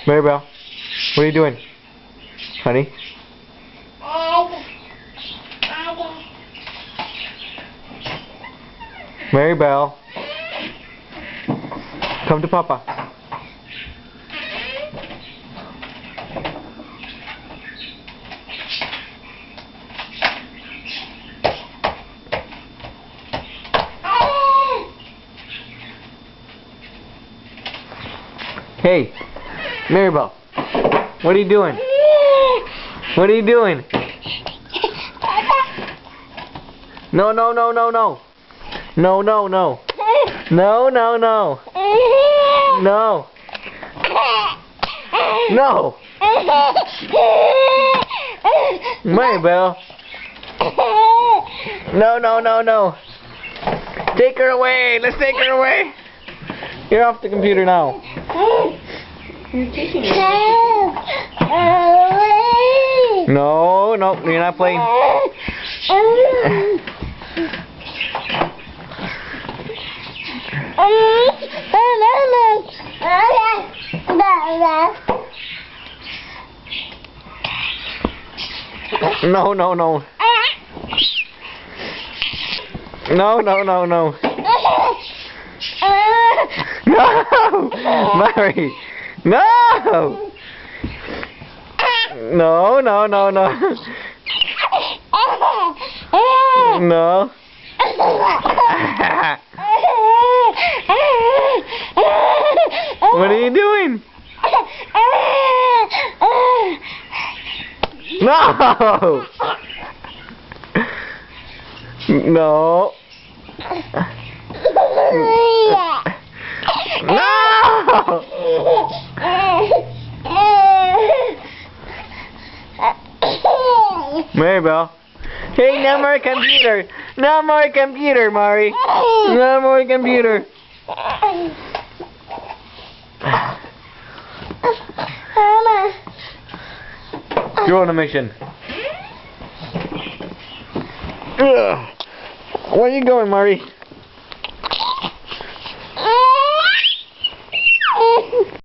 Maribel, what are you doing? Honey? Maribel, come to Papa. Hey, Maribel, what are you doing? What are you doing? No, no, no, no, no. No, no, no. No, no, no. No. No. Maribel. No, no, no, no. Take her away. Let's take her away. You're off the computer now. You're taking it. No, no, you're not playing. No, no, no. No, no, no, no. No! Mary! No! No, no, no, no. No. What are you doing? No! No. No! Maribel. Hey, no more computer. No more computer, Mari. No more computer. Mama. You're on a mission. Ugh. Where are you going, Mari?